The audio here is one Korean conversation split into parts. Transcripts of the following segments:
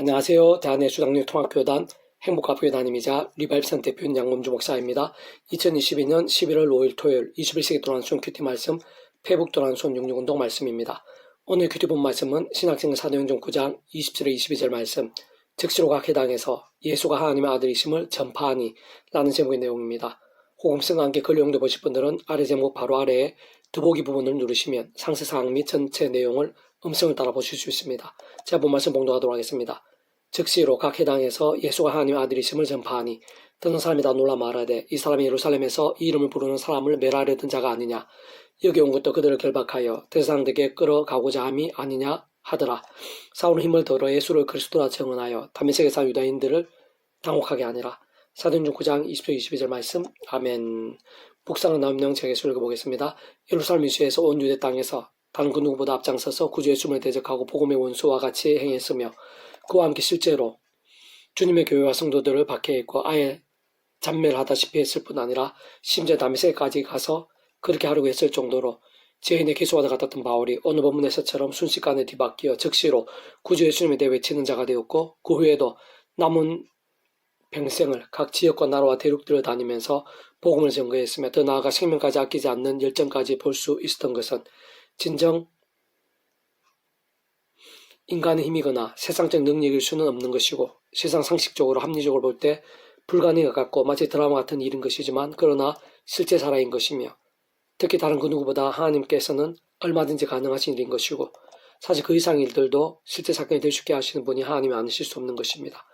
안녕하세요. 대한예수장로 통합교단 행복가교단임이자 리발산 대표인 양범주 목사입니다. 2022년 11월 5일 토요일 21세기 도란손 큐티 말씀 페북 도란손 66운동 말씀입니다. 오늘 큐티 본 말씀은 신학생 사도행전 9장 20절에 22절 말씀 즉시로 각 해당에서 예수가 하나님의 아들이심을 전파하니 라는 제목의 내용입니다. 호감성과 함께 글 내용도 보실 분들은 아래 제목 바로 아래에 더보기 부분을 누르시면 상세 사항 및 전체 내용을 음성을 따라 보실 수 있습니다. 제가 본 말씀 봉독하도록 하겠습니다. 즉시로 각 해당에서 예수가 하나님의 아들이심을 전파하니 듣는 사람이 다 놀라 말하되 이 사람이 예루살렘에서 이 이름을 부르는 사람을 멸하려던 자가 아니냐. 여기 온 것도 그들을 결박하여 대상들에게 끌어가고자 함이 아니냐 하더라. 사울은 힘을 더러 예수를 그리스도라 증언하여 다메섹에서 유다인들을 당혹하게 하니라. 사도행전 9장 20절 22절 말씀. 아멘. 묵상은 나옴령 제가 예수를 읽어보겠습니다. 예루살렘 이수에서 온 유대 땅에서 다른 그 누구보다 앞장서서 구주의 숨을 대적하고 복음의 원수와 같이 행했으며 그와 함께 실제로 주님의 교회와 성도들을 박해했고 아예 잔멸하다시피 했을 뿐 아니라 심지어 다메섹까지 가서 그렇게 하려고 했을 정도로 죄인의 개수와도 같았던 바울이 어느 본문에서처럼 순식간에 뒤바뀌어 즉시로 구주 예수님에 대해 외치는 자가 되었고 그 후에도 남은 평생을 각 지역과 나라와 대륙들을 다니면서 복음을 전거했으며 더 나아가 생명까지 아끼지 않는 열정까지 볼 수 있었던 것은 진정 인간의 힘이거나 세상적 능력일 수는 없는 것이고 세상 상식적으로 합리적으로 볼 때 불가능에 가깝고 마치 드라마 같은 일인 것이지만 그러나 실제 사례인 것이며 특히 다른 그 누구보다 하나님께서는 얼마든지 가능하신 일인 것이고 사실 그 이상의 일들도 실제 사건이 될 수 있게 하시는 분이 하나님이 아니실 수 없는 것입니다.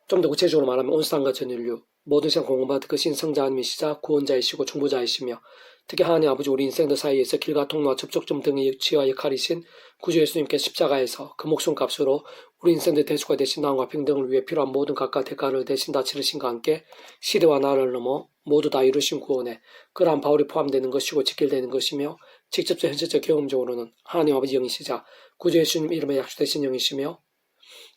좀 더 구체적으로 말하면 온 세상과 전 인류 모든 세상 공급받은 그 신성자 하나님이시자 구원자이시고 중보자이시며 특히 하나님 아버지 우리 인생들 사이에서 길과 통로와 접촉점 등의 위치와 역할이신 구주 예수님께 십자가에서 그 목숨값으로 우리 인생들 대수가 되신 나음과 평등을 위해 필요한 모든 값과 대가를 대신 다 치르신과 함께 시대와 나라를 넘어 모두 다 이루신 구원에 그러한 바울이 포함되는 것이고 직결되는 것이며 직접적 현실적 경험적으로는 하나님 아버지 영이시자 구주 예수님 이름에 약속되신 영이시며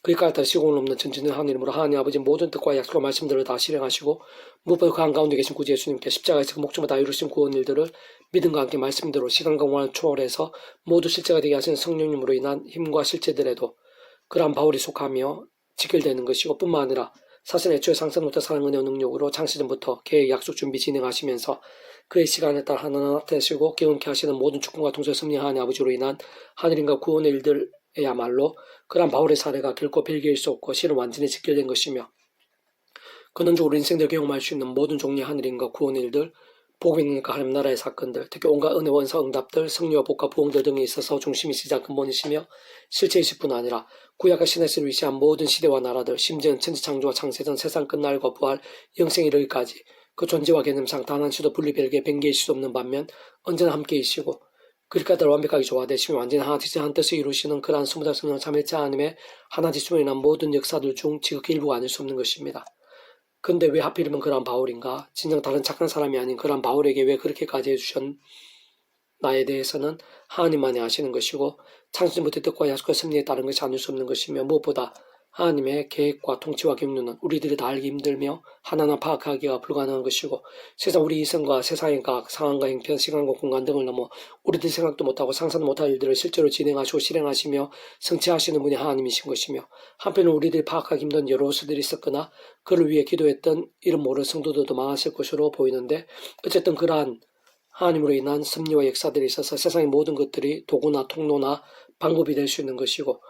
그러니까 다 시공을 넘는 전지는 하나님으로 하나님 아버지 모든 뜻과 약속과 말씀들을 다 실행하시고 무엇보다 그 한가운데 계신 구주 예수님께 십자가에서 그 목숨을 다 이루신 구원 일들을 믿음과 함께 말씀대로 시간과 공간을 초월해서 모두 실제가 되게 하시는 성령님으로 인한 힘과 실제들에도 그러한 바울이 속하며 직결되는 것이고 뿐만 아니라 사실 애초에 상상부터 사랑 은혜와 능력으로 창시전부터 계획 약속 준비 진행하시면서 그의 시간에 따라 하나하나 나타내시고 경험케 하시는 모든 축복과 통솔 섭리 하나님 아버지로 인한 하늘인과 구원의 일들에야말로 그러한 바울의 사례가 결코 별개일 수 없고 실은 완전히 직결된 것이며 근원적으로 인생들 경험할 수 있는 모든 종류의 하늘인과 구원의 일들, 복음의 능력과 하나님 나라의 사건들, 특히 온갖 은혜 원사 응답들, 승리와 복과 부흥들 등에 있어서 중심이시자 근본이시며 실체이실 뿐 아니라 구약과 신에서 위시한 모든 시대와 나라들, 심지어는 천지창조와 창세전 세상 끝날과 부활, 영생 이르기까지 그 존재와 개념상 단 한시도 분리별개 변개일 수 없는 반면 언제나 함께이시고 그리까들 완벽하게 조화되시며 완전히 하나지시 한 뜻을 이루시는 그러한 스무달 성령 참여자 하나님의 하나지수로 인한 모든 역사들 중 지극히 일부가 아닐 수 없는 것입니다. 근데 왜 하필이면 그러한 바울인가? 진정 다른 착한 사람이 아닌 그러한 바울에게 왜 그렇게까지 해주셨나에 대해서는 하나님만이 아시는 것이고 창조부터 뜻과 약속과 섭리에 따른 것이 아닐 수 없는 것이며 무엇보다 하나님의 계획과 통치와 경륜은 우리들이 다 알기 힘들며 하나하나 파악하기가 불가능한 것이고 세상 우리 이성과 세상의 각 상황과 형편, 시간과 공간 등을 넘어 우리들이 생각도 못하고 상상도 못할 일들을 실제로 진행하시고 실행하시며 성취하시는 분이 하나님이신 것이며 한편은 우리들이 파악하기 힘든 여러 수들이 있었거나 그를 위해 기도했던 이름 모를 성도들도 많았을 것으로 보이는데 어쨌든 그러한 하나님으로 인한 섭리와 역사들이 있어서 세상의 모든 것들이 도구나 통로나 방법이 될 수 있는 것이고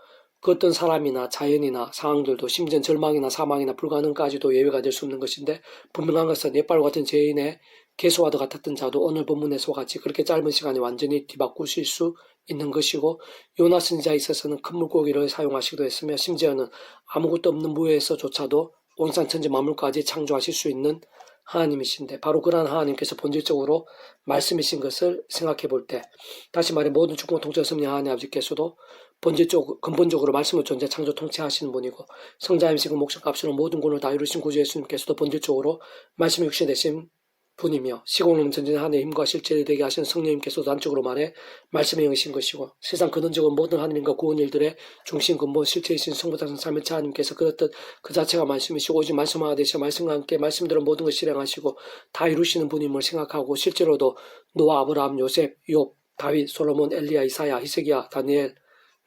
그 어떤 사람이나 자연이나 상황들도 심지어 절망이나 사망이나 불가능까지도 예외가 될 수 없는 것인데 분명한 것은 옛바로 같은 죄인의 개수와도 같았던 자도 오늘 본문에서와 같이 그렇게 짧은 시간에 완전히 뒤바꾸실 수 있는 것이고 요나 선지자에 있어서는 큰 물고기를 사용하시기도 했으며 심지어는 아무것도 없는 무에서조차도 온산 천지 만물까지 창조하실 수 있는 하나님이신데 바로 그러한 하나님께서 본질적으로 말씀이신 것을 생각해 볼 때 다시 말해 모든 축복 통치 섭리 하나님 아버지께서도 근본적으로 말씀을 존재 창조 통치하시는 분이고 성자임시고 목적값으로 모든 군을 다 이루신 구주 예수님께서도 본질적으로 말씀이 육신 되신 분이며 시공을 전진의 하나님의 힘과 실제를 되게 하시는 성령님께서도 단적으로 말해 말씀의 영이신 것이고 세상 근원적인 모든 하나님과 구원 일들의 중심 근본 실체이신 성부자신 삶의 차 하나님께서 그렇듯 그 자체가 말씀이시고 오직 말씀하가 되시어 말씀과 함께 말씀대로 모든 것을 실행하시고 다 이루시는 분임을 생각하고 실제로도 노아, 아브라함, 요셉, 욥, 다윗, 솔로몬, 엘리야, 이사야, 히스기야, 다니엘,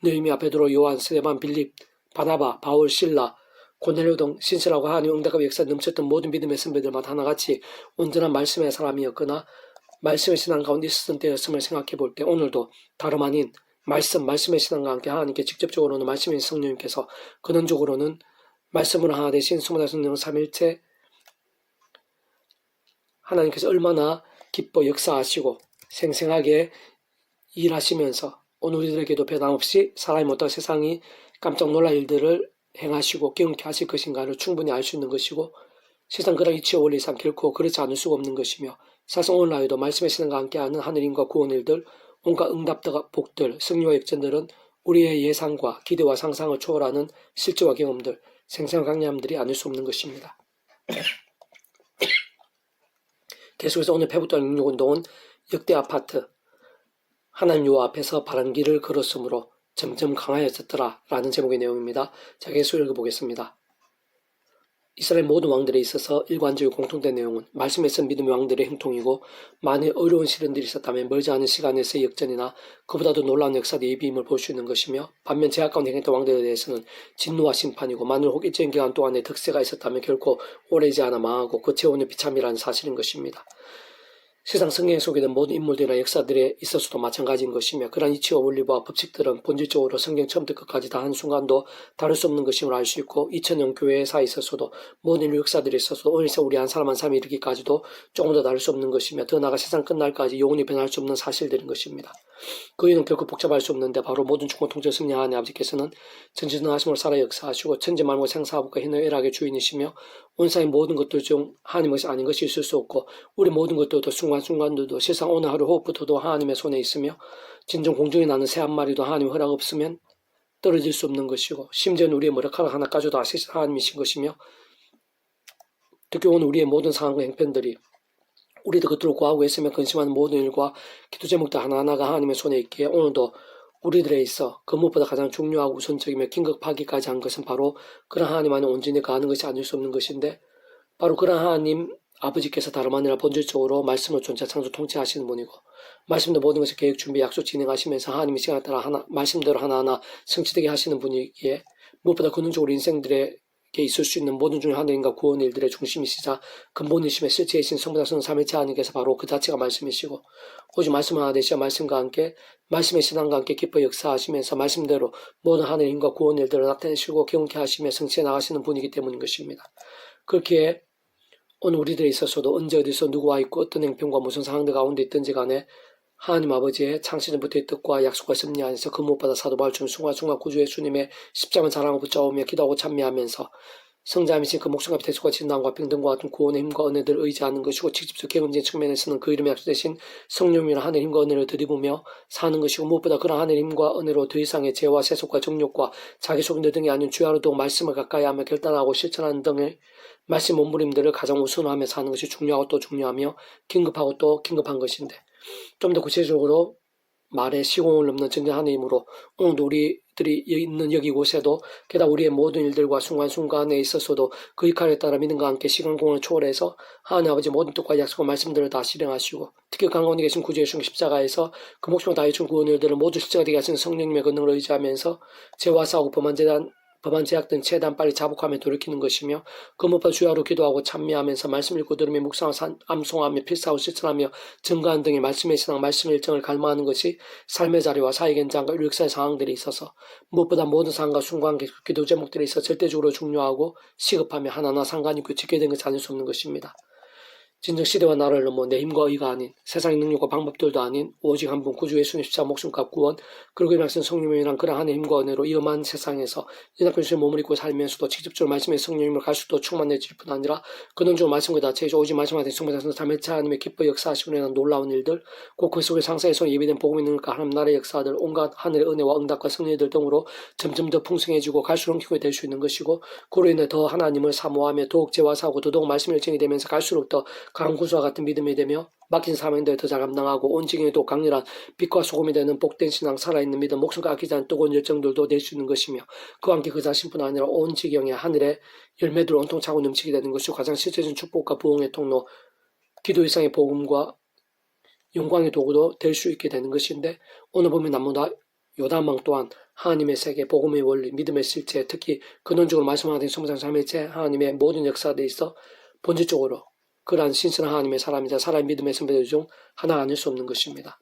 느헤미야, 베드로, 요한, 스데반, 빌립, 바나바, 바울, 실라, 고넬료 등 신실하고 하나님 응답과 역사에 넘쳤던 모든 믿음의 선배들마다 하나같이 온전한 말씀의 사람이었거나 말씀의 신앙 가운데 있었던 때였음을 생각해 볼 때 오늘도 다름 아닌 말씀의 신앙과 함께 하나님께 직접적으로는 말씀인 성령님께서 근원적으로는 말씀으로 하나 되신 성부다 성령 삼일체 하나님께서 얼마나 기뻐 역사하시고 생생하게 일하시면서 오늘 우리들에게도 변함없이 사람이 못한 세상이 깜짝 놀랄 일들을 행하시고 경험케 하실 것인가를 충분히 알 수 있는 것이고 세상 그런 이치와 원리 이상 결코 그렇지 않을 수가 없는 것이며 사실 오늘날에도 말씀의 신앙과 함께하는 하늘임과 구원일들 온갖 응답과 복들 승리와 역전들은 우리의 예상과 기대와 상상을 초월하는 실제와 경험들 생생한 강림들이 아닐 수 없는 것입니다. 계속해서 오늘 페북도 능력운동은 역대 아파트 하나님 요 앞에서 바른 길을 걸었으므로 점점 강하여졌더라 라는 제목의 내용입니다. 자, 계속 읽어보겠습니다. 이스라엘 모든 왕들에 있어서 일관적이고 공통된 내용은 말씀에서 믿음의 왕들의 행통이고 많은 어려운 시련들이 있었다면 멀지 않은 시간에서의 역전이나 그보다도 놀라운 역사의 예비임을 볼 수 있는 것이며 반면 제약 가운데 행했던 왕들에 대해서는 진노와 심판이고 만일 혹 일정 기간 동안에 득세가 있었다면 결코 오래지 않아 망하고 그 채원의 비참이라는 사실인 것입니다. 세상 성경에 소개된 모든 인물들이나 역사들에 있어서도 마찬가지인 것이며 그러한 이치와 원리와 법칙들은 본질적으로 성경 처음부터 끝까지 다 한순간도 다를 수 없는 것임을 알 수 있고 2000년 교회사에 있어서도 모든 인류 역사들에 있어서도 오늘서 우리 한 사람 한 사람이 이르기까지도 조금 더 다를 수 없는 것이며 더 나아가 세상 끝날까지 영원히 변할 수 없는 사실들인 것입니다. 그 이유는 결코 복잡할 수 없는데 바로 모든 주권 통제 승리하는 아버지께서는 전지전능하심으로 살아 역사하시고 천지 만물과 생사하고가 희노애락의 주인이시며 온상의 모든 것들 중 하나님 것이 아닌 것이 있을 수 없고 우리 모든 것들도 순간순간들도 세상 오늘 하루 호흡부터도 하나님의 손에 있으며 진정 공중에 나는 새 한 마리도 하나님의 허락 없으면 떨어질 수 없는 것이고 심지어는 우리의 머리카락 하나까지도 아시는 하나님이신 것이며 특히 오늘 우리의 모든 상황과 행편들이 우리도 그들을 구하고 애쓰며 근심하는 모든 일과 기도 제목들 하나하나가 하나님의 손에 있기에 오늘도 우리들에 있어 그 무엇보다 가장 중요하고 우선적이며 긴급하기까지 한 것은 바로 그런 하나님 안에 온전히 가는 것이 아닐 수 없는 것인데 바로 그런 하나님 아버지께서 다름 아니라 본질적으로 말씀을 존재 창조 통치하시는 분이고 말씀도 모든 것을 계획 준비 약속 진행하시면서 하나님의 시간에 따라 말씀대로 하나하나 성취되게 하시는 분이기에 무엇보다 근원적으로 인생들의 있을 수 있는 모든 중에 하나님과 구원 일들의 중심이시자 근본이심의 실체이신 성부다 성령 삼위일체 하나님께서 바로 그 자체가 말씀이시고 오직 말씀 하나 되시어 말씀과 함께 말씀의 신앙과 함께 기뻐 역사하시면서 말씀대로 모든 하나님과 구원 일들을 나타내시고 경험케 하시며 성취해 나가시는 분이기 때문인 것입니다. 그렇기에 오늘 우리들에 있어서도 언제 어디서 누구와 있고 어떤 행편과 무슨 상황들 가운데 있든지 간에 하나님 아버지의 창세전부터의 뜻과 약속과 섭리 안에서 그 무엇보다 사도 바울처럼 순간순간 구주의 주님의 십자가를 자랑하고 붙잡으며 기도하고 찬미하면서 성자이신 그 목숨과 대속과 진단과 평등과 같은 구원의 힘과 은혜들을 의지하는 것이고 직접적 경험적인 측면에서는 그 이름에 약속되신 성령이나 하늘의 힘과 은혜를 들이부며 사는 것이고 무엇보다 그런 하늘의 힘과 은혜로 더 이상의 죄와 세속과 정욕과 자기 속인들 등이 아닌 주야로 더욱 말씀을 가까이 하며 결단하고 실천하는 등의 말씀 몸부림들을 가장 우선하며 사는 것이 중요하고 또 중요하며 긴급하고 또 긴급한 것인데 좀 더 구체적으로 말에 시공을 넘는 전쟁 하나님으로 오늘도 우리들이 있는 여기 곳에도 게다가 우리의 모든 일들과 순간순간에 있어서도 그 역할에 따라 믿음과 함께 시간공을 초월해서 하나님 아버지 모든 뜻과 약속과 말씀들을 다 실행하시고 특히 강가운데 계신 구주 예수님 십자가에서 그 목숨을 다해 준 구원 일들을 모두 실제가 되게 하시는 성령님의 권능을 의지하면서 죄와 싸우고 법안 제약 등 최대한 빨리 자복하며 돌이키는 것이며 그 무엇보다 주야로 기도하고 찬미하면서 말씀 읽고 들으며 묵상하고 암송하며 필사하고 실천하며 증거하는 등의 말씀의 신앙, 말씀의 일정을 갈망하는 것이 삶의 자리와 사회 현장과 역사의 상황들이 있어서 무엇보다 모든 상황과 순간 기도 제목들이 있어 절대적으로 중요하고 시급하며 하나하나 상관이 있고 지켜야 것이 아닐 수 없는 것입니다. 진정 시대와 나라를 넘어 내 힘과 의가 아닌 세상의 능력과 방법들도 아닌 오직 한 분 구주 예수님 십자가 목숨값 구원 그리고 이 말씀 성령님이란 그러한 하나님의 힘과 은혜로 이 험한 세상에서 연약한 주의 몸을 입고 살면서도 직접적으로 말씀의 성령님을 갈수록 충만해질 뿐 아니라 근원적으로 말씀과 자체이죠. 오직 말씀하신 성부자선 삼일체 하나님의 기뻐 역사하시고 있는 놀라운 일들 곧 그 속에 상사에서 예비된 복음이 능력과 하나님 나라의 역사들 온갖 하늘의 은혜와 응답과 승리들 등으로 점점 더 풍성해지고 갈수록 힘이 될 수 있는 것이고 그로 인해 더 하나님을 사모하며 더욱 죄와 사고 더더욱 말씀의 일정이 되면서 갈수록 더 강한 구수와 같은 믿음이 되며 맡긴 사명들을 더 잘 감당하고 온 지경에도 강렬한 빛과 소금이 되는 복된 신앙 살아있는 믿음 목숨과 아끼지 않은 뜨거운 열정들도 낼 수 있는 것이며 그와 함께 그 자신뿐 아니라 온 지경에 하늘의 열매들을 온통 차고 넘치게 되는 것이고 가장 실제적인 축복과 부흥의 통로 기도 이상의 복음과 영광의 도구도 될 수 있게 되는 것인데 오늘 보면 남보다 요담왕 또한 하나님의 세계, 복음의 원리, 믿음의 실제, 특히 근원적으로 말씀하신 성장 삼일체 하나님의 모든 역사에 있어 본질적으로 그러한 신선한 하나님의 사람이자 사람의 믿음의 선배들 중 하나가 아닐 수 없는 것입니다.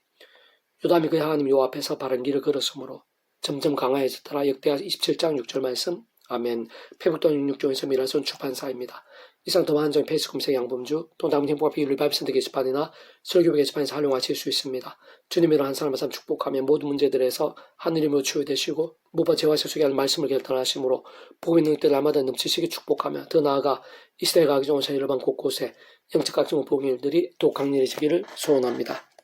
요담이 그 하나님 요 앞에서 바른 길을 걸었으므로 점점 강화해졌더라. 역대하 27장 6절 말씀. 아멘. 페북돈 66종에서 미라손 출판사입니다. 이상 더 많은 점의 페이스 검색 양범주 또 남은 행복과 비율을 바이블 센터 게시판이나 설교부 게시판에서 활용하실 수 있습니다. 주님으로 한 사람 한 사람 축복하며 모든 문제들에서 하늘이므로 치유되시고 무엇보다 재화 속에 하는 말씀을 결단하심으로 복음의 능력들 날마다 넘치시게 축복하며 더 나아가 이 시대에 가기 좋은 세일반 곳곳에 영적 각종 복음의 일들이 또 강렬해지기를 소원합니다.